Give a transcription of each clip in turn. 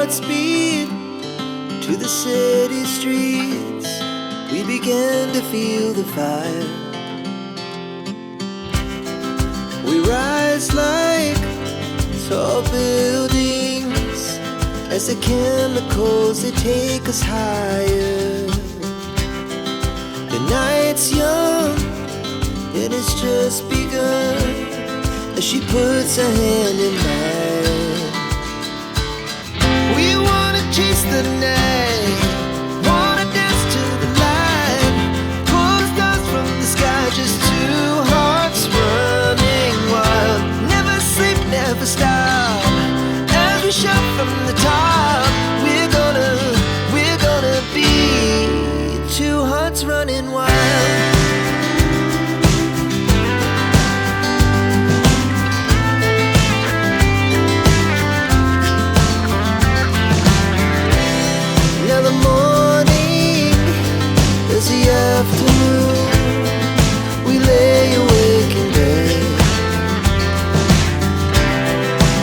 Godspeed to the city streets. We began to feel the fire. We rise like tall buildings as the chemicals they take us higher. The night's young and it's just begun as she puts her hand in mine. We wanna chase the night, wanna dance to the light, pull the stars from the sky, just two hearts running wild. Never sleep, never stop, as we shout from the top. We're gonna be two hearts running wild. Now the morning is the afternoon. We lay awake in bed.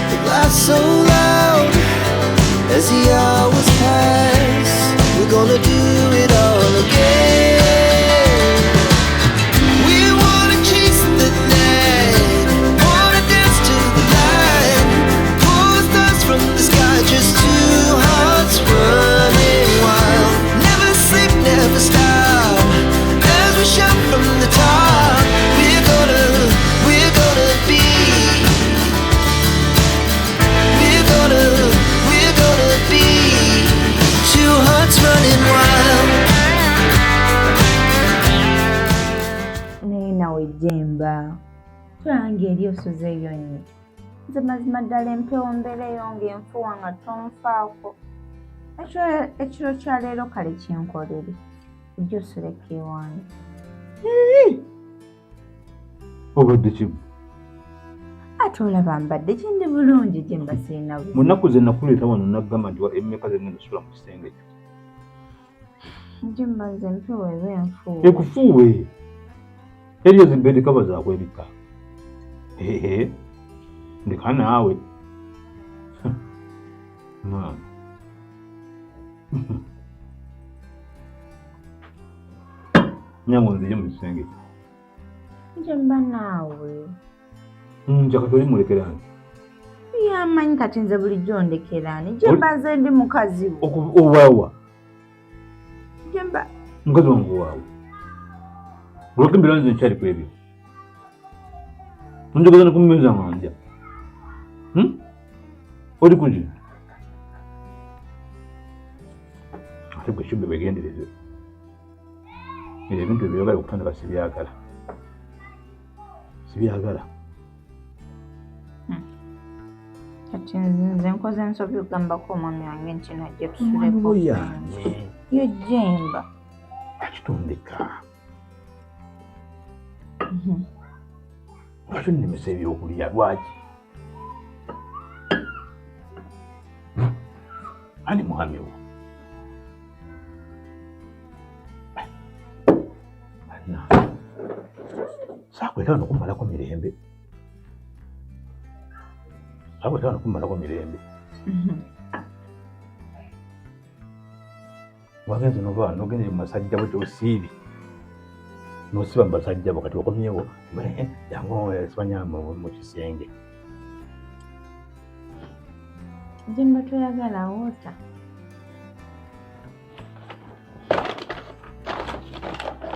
The laughs so loud as the hours pass. We're gonna do it all again. We wanna chase the night, wanna dance to the light, pull the stars from the sky, just two hearts running wild. Never sleep, never stop, as we shout from the top. We're gonna be, we're gonna be two hearts running wild. Nawe Jemba tulange eri osozeeyo nnyo nze mazima ddala empewo mbeereyo ng'enfuwa nga tonfaako. Ekiro kya leero kale kyenkolere ojja osoleka ewange. Obadde kimu? Ate olaba mbadde kindi bulungi Jemba sirina buzibu. Mu nnaku ze nakuleeta wano naggamba nti emmeka ze ngenda sula mu kisenge kyo. Jemba nze empewo eba enfuuwa. Ekufuuwe eriyo zibbedde kaba zakwebika. Ndeka naawe maama. Nyango nzije mu kisenge. Jemba naawe Njagala toli mulekerani. yamanyi kati nze bulijjo ndekerani. Jemba nze ndi mukazi wo. Owaawa Jemba mukazi wange owaawa olwokimbira nze nkyali ku ebyo onjogeza ne ku mmeza nganja oli kuki ate gwe kibbe begendereze ebintu ebyogala okutandika sibyagala kati nze nkoze ensobi okugambako omwami wange nti najja tusuleko yange yo Jemba akitondeka lwaki nnemesa ebyokulya lwaki ani mwami wo saakwetaba nokumalako mirembe wagenze nova nogenze mu masajja bo kyosiibi nosiba mu basajja bo kati okomyewo yango sibanyama mu kisenge. Jemba toyagala wota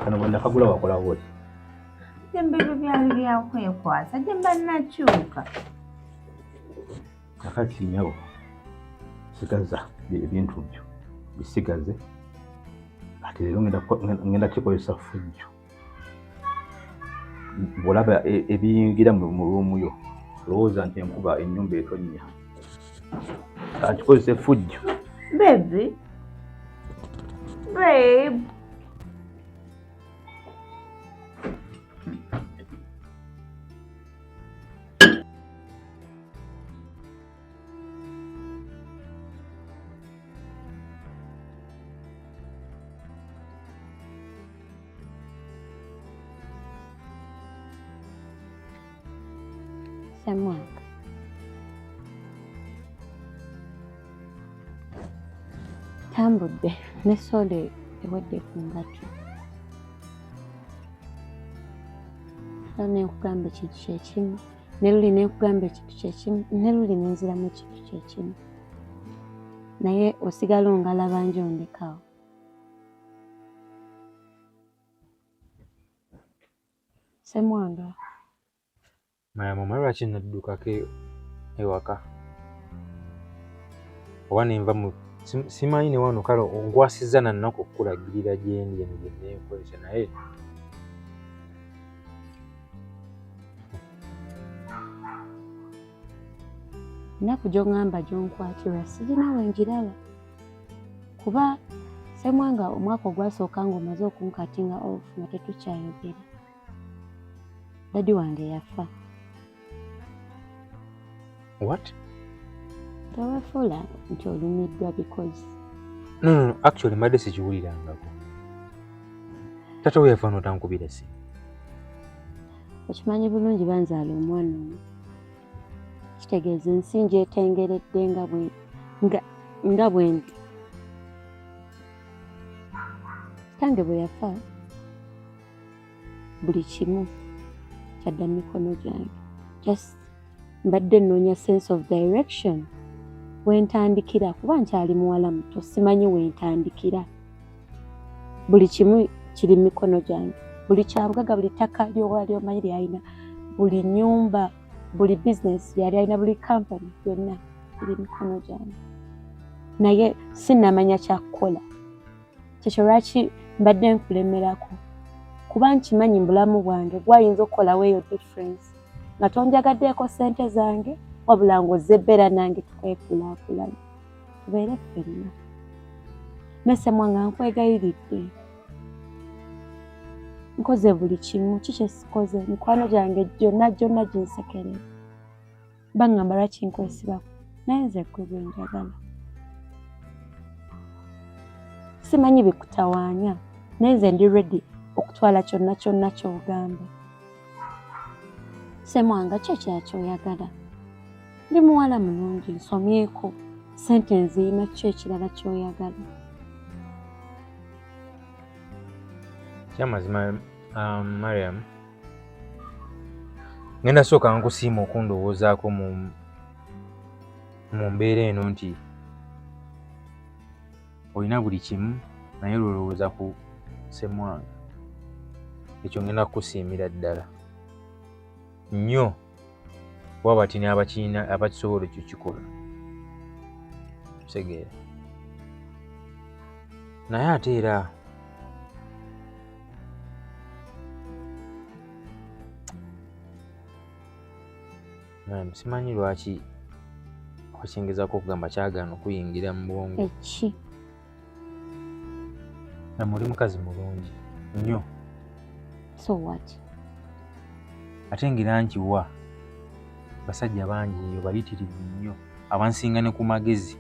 kano bwe nakagula wakola woti Jemba ebyo byali byakwekwasa. Jemba nakyuka kakati nyawo sigaza ebintu byo bisigaze ate leero ngenda kikozesa fujjo bwolaba ebiyingira mu ruumu yo lowooza nti enkuba ennyumba etonnya akikozesa fujjo. babe Samuel, Tambudde ne sole ewedde ku ngatto. Nekugamba ekintu kyekimu ne luli nekugamba ekintu kyekimu ne luli nenziramu ekintu kyekimu naye osigala ongalaba njondekawo. Ssemwanga mama lwaki naddukako ewaka oba nenva mu simanyi ne wano kale ongwasizza na nnaku okukulagirira gyendi eno gye neenkozesa naye ennaku gy'oŋŋamba gy'onkwatirwa sirina we njiraba kuba Ssemwanga omwaka ogwasooka ng'omaze okunkatinga off nga tetukyayogera. Dadi wange yafa. What? Towefuula nti olumiddwa because No, actually mbadde sikiwulirangako. Taata we yafa n'otankubira si. Okimanyi bulungi banzaala omwana ono. Kitegeeza ensi gyetengeredde nga bwendi. Kitange bwe yafa buli kimu kyadda mu mikono gyange. Just mbadde nnoonya sense of direction wentandikira kuba nkyali muwala muto simanyi wentandikira. Buli kimu kiri mu mikono gyange. Buli kyabwaga buli ttaka ly'owali omanyi lyalina buli nnyumba buli business yali alina buli company yonna eri mu mikono gyange. Naye sinnamanya kyakukola. Kyekyo lwaki mbadde nkulemerako kuba nkimanyi mu bulamu bwange gwayinza okukolawo eyo difference nga tonjagaddeeko ssente zange wabula ng'ozze ebbeera nange tukwekulaakulana tubeere ffenna. Ne Ssemwanga nkwegayiridde nkoze buli kimu kiki sikoze mikwano gyange gyonna ginsekerera baŋŋamba lwaki nkwesibako naye nze ggwe gwe njagala. Simanyi bikutawaanya naye nze ndi ready okutwala kyonna ky'ogamba. Ssemwanga ki ekirala ky'oyagala? Ndi muwala mulungi nsomyeko ssente nziyina ki ekirala ky'oyagala? Kyamazima Mariam ngenda sooka nkusiima okundowoozaako mu mbeera eno nti olina buli kimu naye olowooza ku Ssemwanga. Ekyo ngenda kukusiimira ddala nnyo kuba bati n'abakiina abakisobola ekyo kikola kitegeera. Naye ate era simanyi lwaki wakyengezako okugamba kyagaana okuyingira mu bwongo. Eki Muli mukazi mulungi nnyo. So what? Ate ngira nkiwa basajja bangi eyo bayitirivu nnyo abansinga ne ku magezi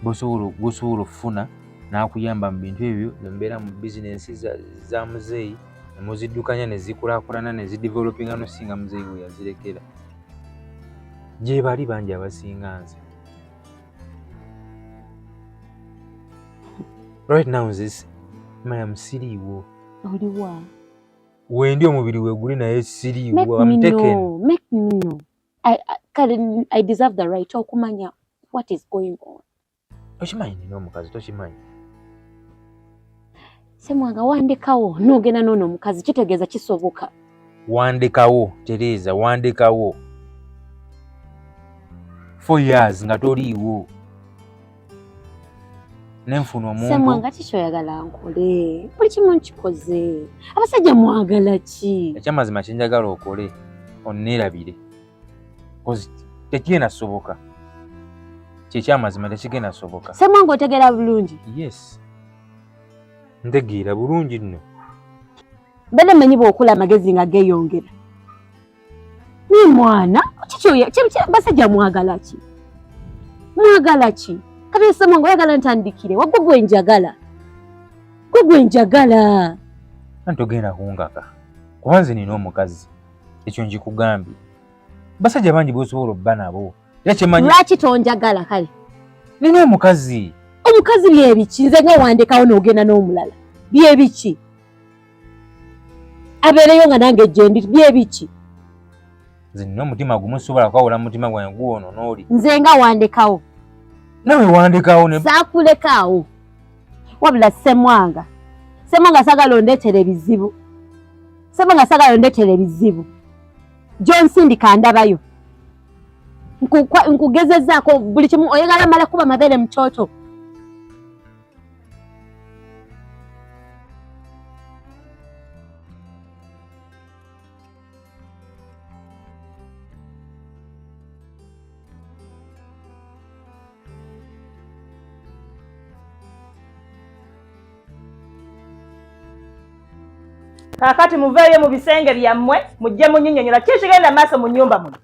gosobola okufuna n'akuyamba mu bintu ebyo nembeera mu bizinensi za muzeeyi ne muziddukanya ne zikulaakulana ne zidevelopinga nosinga muzeeyi we yazirekera. Gye bali bangi abasinga nze. Right now nze Mariam siriiwo. Oliwa? Wendi omubiri weeguli naye siriiwo. Make me know. I deserve the right okumanya what is going on. Okimanyi nina omukazi tokimanyi? Ssemwanga wandekawo n'ogenda n'ono omukazi kitegeeza kisoboka. Wandekawo Tereza wandekawo 4 years nga toliiwo. Nenfuna omuntu. Ssemwanga kikyoyagala nkole buli kimu nkikoze. Abasajja mwagala ki? Ekyamazima kyenjagala okole onneerabire kozi tekigenda soboka. Kyekyamazima tekigenda soboka. Ssemwanga otegeera bulungi? Yes ntegeera bulungi nno. Bade manyi bw'okula amagezi nga geeyongera. Ni mwana basajja mwagala ki? Mwagala ki? Kati Ssemwanga oyagala ntandikire wagwo gwe njagala. Ntogenda kungaka kuba nze nina omukazi ekyo nkikugambye. Basajja bangi b'osobola obba nabo. Lwaki tonjagala kale? Nina omukazi. omukazi byebiki nze nga wandekawo n'ogenda n'omulala byebiki abeereyo nga nange gyendi byebiki nze nina omutima gumu sobola kwawula mutima gwange guwono n'oli nze nga wandekawo nawe wandekawo ne saakulekaawo wabula semwanga sagala ondeetera ebizibu sagala ondeetera ebizibu gyonsindika ndabayo nkugezezzaako buli kimu oyagala mala kuba mabeere mu kyoto Kakati muveeyo mu bisenge byammwe mujje munyinyonyola kikigenda maaso mu nnyumba muno.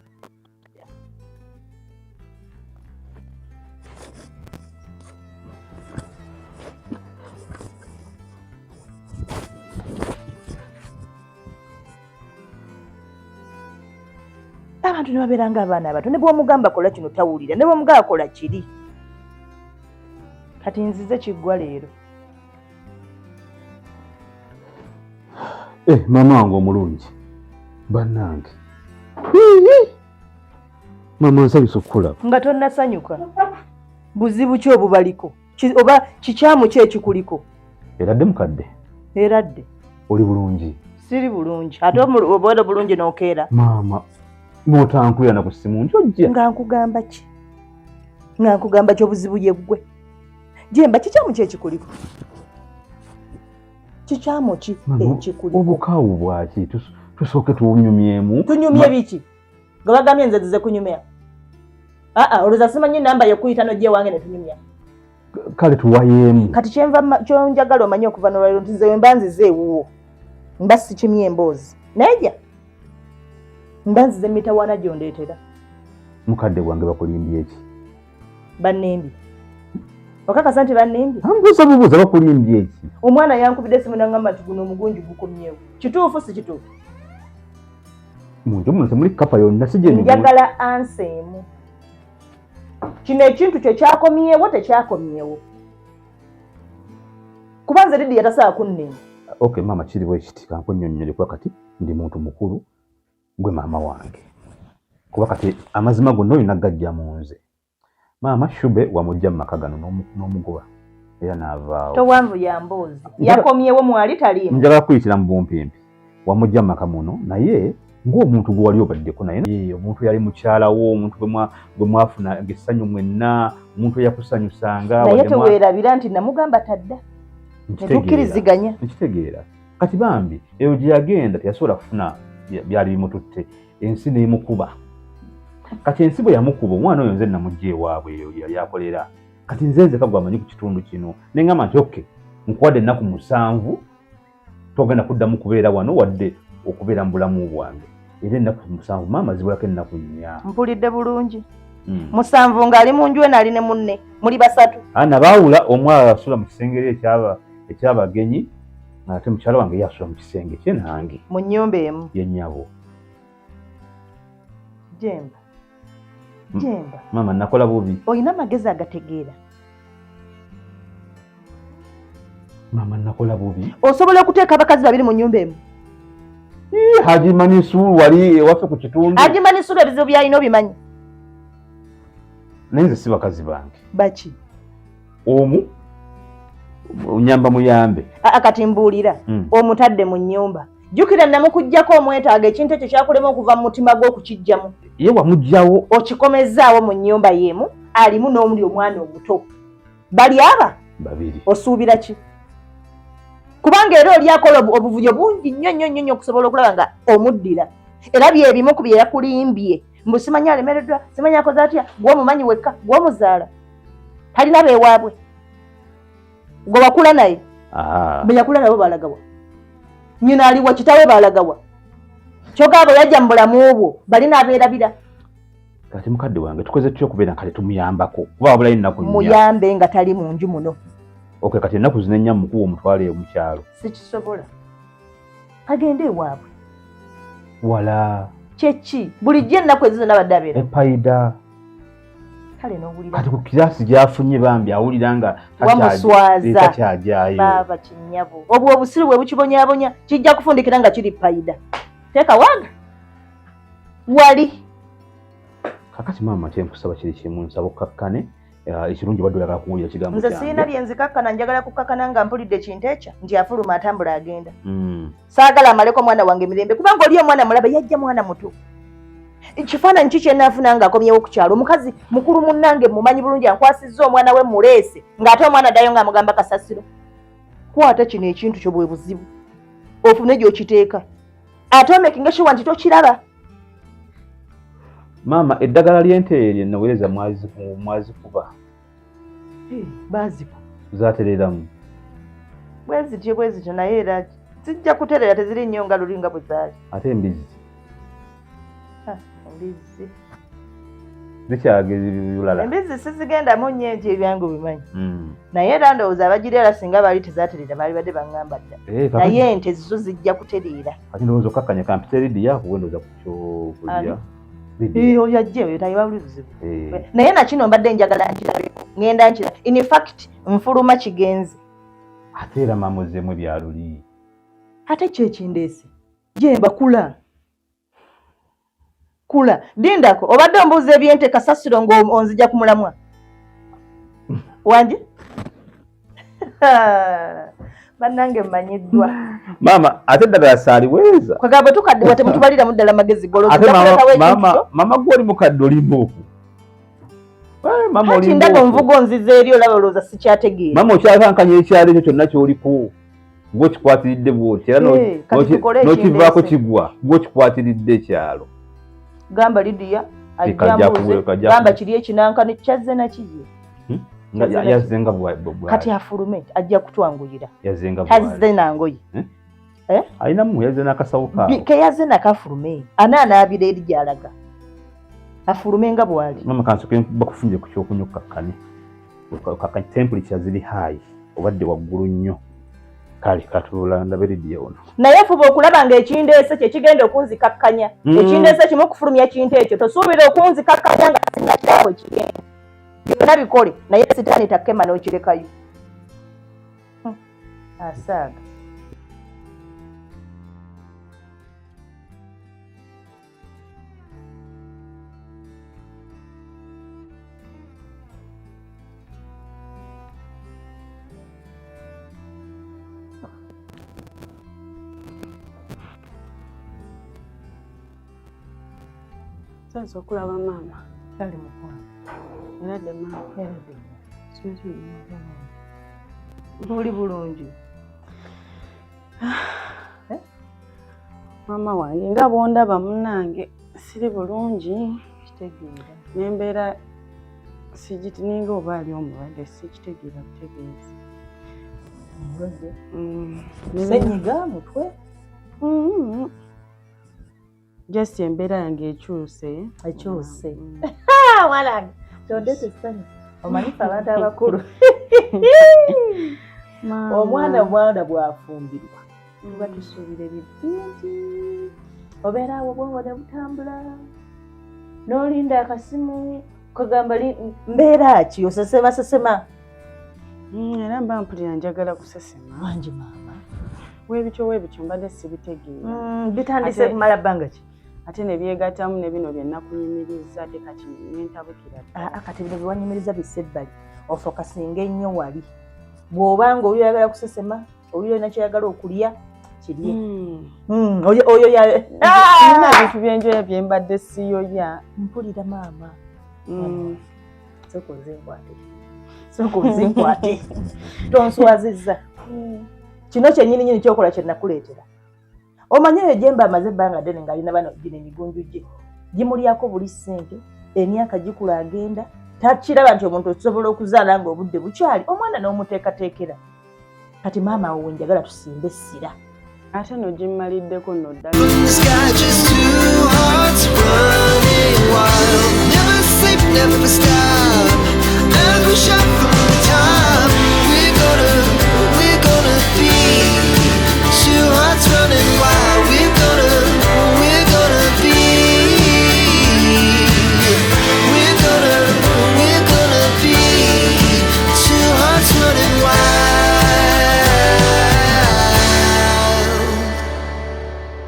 Abantu ne babeera ng'abaana abato ne bw'omugamba kola kino tawulira ne bw'omugamba kola kiri. Kati nzize kiggwa leero. Mama wange omulungi bannange mama nsabisa okukulaba nga tonnasanyuka buzibu ki obubaliko oba kikyamu ki ekikuliko eradde mukadde eradde oli bulungi siri bulungi ate oboole bulungi n'okeera maama n'otankulira ku ssimu njojja nga nkugamba ki nga nkugamba ki obuzibu ye ggwe jemba kikyamu ki ekikuliko kikyamu ki ekikuliko obukaawu bwaki tusooke tunyumyemu tunyumye biki nga bagambye nze zize kunyumya olowooza simanyi namba yokuyita n'ojja ewange ne tunyumya kale tuwayeemu kati kyonjagala omanye okuva n'olwaliro nti nze wemba nzize ewuwo mba sikimye emboozi naija mba nzize mitawaana gyondeetera mukadde gwange bakulimbye eki bannembi okakasa nti bannembi ambuuza bubuuza bakulimbye eki omwana yankubidde esimu n'angamba nti guno omugunju gukomyewo kituufu si kituufu munju muno temuli kapa yonna sijeni njagala anseemu kino ekintu kye kyakomyewo tekyakomyewo kuba nze Lidia tasobola kunnemba okay maama kiri bwe kiti kankunnyonnyolekwa kati ndi muntu mukulu gwe maama wange kuba kati amazima gonna olina gajja mu nze maama Shube wamujja mu maka gano n'omugoba era n'avaawo towanvu ya mboozi yakomyewo mwali taliimu njagala kuyitira mu bumpimpi wamujja mu maka muno naye ng'omuntu gwe wali obaddeko naye omuntu yali mukyalawo omuntu gwe mwafuna essanyu mwenna omuntu eyakusanyusanga naye teweerabira nti namugamba tadda netukkiriziganya nkitegeera kati bambi eyo gye yagenda teyasobola kufuna byali bimututte ensi n'emukuba kati ensi bwe yamukuba omwana oyo nze namugja ewaabwe eyo yali akolera kati nze nzeka gwamanyi ku kitundu kino neŋŋamba nti oke nkuwadde ennaku 7 togenda kuddamu kubeera wano wadde okubeera mu bulamu bwange era ennaku 7 maama zibulako ennaku 4 mpulidde bulungi 7 ng'ali mu nju eno ali ne munne muli basatu nabaawula omwala asula mu kisenge ekyabagenyi ate mukyala wange ye asula mu kisenge kye nange mu nnyumba emu yennyabo jemba maama nakola bubi olina amagezi agategeera maama nakola bubi osobola okuteeka abakazi babiri mu nnyumba emu Haji Manisuru wali ewaffe ku kitundu Haji Manisuru ebizibu byalina obimanyi naye nze si bakazi bange baki omu onyamba muyambe kati mbuulira omutadde mu nnyumba jjukira namukuggyako omwetaaga ekintu ekyo kyakulema okuva mu mutima gwe okukijjamu ye wamugjawo okikomezzaawo mu nnyumba yeemu alimu n'omuli omwana omuto bali aba babiri osuubira ki kubanga era oli akola obuvuyo bungi nnyo okusobola okulaba nga omuddira era byebimu ku bye yakulimbye mbu simanyi alemereddwa simanyi akoze atya gw'omumanyi wekka gw'omuzaala talina beewaabwe gwe wakula naye be yakula nabo balagawa nyina aliwa kitawe balagawa kyogamba yajja mu bulamu bwo balina abeerabira kati mukadde wange tukoze tutya okubeera kale tumuyambako kuba wabulayo ennaku muyambe nga tali mu nju muno okay kati ennaku zino ennya mukuwa omutwale omukyalo sikisobola agende ewaabwe wala kyeki bulijjo ennaku ezizo nabadde abeera epaida kale n'owulira kati ku kirasi gyafunye bambi awulira nga wamuswaza takyajyayo baba kinnyabo obwo obusiru bwe bukibonyaabonya kijja kufundikira nga kiri payida teeka waga wali kakati maama kyenkusaba kiri kimu nsaba okkakkane ekirungi badde olagala kuwulira kigambo nze siina byenzikakkana njagala kukakkana nga mpulidde kintu ekyo nti afuluma atambula agenda saagala amaleko mwana wange mirembe kubanga oli omwana mulabe yajja mwana muto ekifaananyi ki kyenaafuna nga akomyewo ku kyalo omukazi mukulu munnange mumanyi bulungi ankwasizza omwana we muleese ng'ate omwana addayo ng'amugamba kasasiro kwata kino ekintu kyo bwe buzibu ofune gy'okiteeka ate omekinga sure nti tokiraba maama eddagala ly'ente lye naweereza mwazikuba baaziku zaatereramu bwe zityo naye era zijja kuterera teziri nnyo nga lulinga bwe zaali ate embizi embizi zikyagulala embizi sizigendamu nnyo enti ebyangu bimanyi naye era ndowooza abagireera singa baali tezaaterera baali badde baŋŋamba dda naye ente zizo zijja kutereera kati ndowooza okakkanya kampiteridi yakuwe ndowooza kukyokulya oyo ajje oyo tayiba buli buzibu naye nakino mbadde njagala nkirabeko ŋŋenda nkira in fact nfuluma kigenze ate era mamuzeemu ebyaluli ate kyekindeese jemba kula dindako obadde ombuuza ebyente kasasiro ng'onzija ku mulamwa wanje bannange mmanyiddwa maama ate eddagala saaliweeza kwagala bwe tukaddiwa temutubaliramu ddala magezi mama gwe oli mukadde olimu oku ati ndaga omuvugo nziza eri olaba olowooza sikyategeera maama okyakankanya ekyalo ekyo kyonna ky'oliko ng'okikwatiridde bw'oti era n'okivaako kigwa ng'okikwatiridde ekyalo gamba Lidia ajjambuze gamba kiri ekinankano kyazze nakiye yazenga kati afulume ajja kutwanguyira yazenga tazze nangoye alinamu yazze n'akasawo kaawo ke yazze nakafulume anaanaabira eri gy'alaga afulume nga bw'ali mama kansoke bakufunye ku kyokunyukakkane kakkane temperature ziri high obadde waggulu nnyo kale katula ndabe Lidia ono naye fuba okulaba ng'ekindeese kye kigenda okunzikakkanya ekindeese kimu okufulumya kintu ekyo tosuubira okunzikakkanya nga sinakirabo ekigenda byonna bikole naye sitaani takkema n'okirekayo asaaga Sasa okulaba maama kale mukwano eradde maama buli bulungi maama wange nga bwondaba munnange siri bulungi kitegeera nembeera sigitininga oba ali omulwadde sikitegeera butegeezi senyiga mutwe just embeera yange ekyuse mwanange tondete essanyu omanyifa abantu abakulu omwana bwafumbirwa tuba tusuubira ebintu bingi obeera awo obwongo ne butambula n'olinda akasimu kagamba mbeera ki osesema era mba mpulira njagala kusesema wangi maama weebityo mbadde sibitegeera bitandise kumala bbanga ki ate ne byegattamu ne bino byennakunyumiriza ate kati nentabukira kati bino biwanyumiriza bisebbali ofooka singa ennyo wali bw'obanga oli oyagala kusesema oli olina kyoyagala okulya kirye oyo nina ebintu byenjoya byembadde siyoya mpulira maama sooka ozinkwate tonswazizza kino kyennyini kyokola kyenakuleetera omanyi eyo gyemba amaze ebbanga ddene ng'alina bano gino emigunju gye gimulyako buli ssente emyaka gikula agenda takiraba nti omuntu okusobola okuzaala ng'obudde bukyali omwana n'omuteekateekera kati maama wowe njagala tusimbe essira ate no gimmaliddeko nno ddala Never sleep, never stop.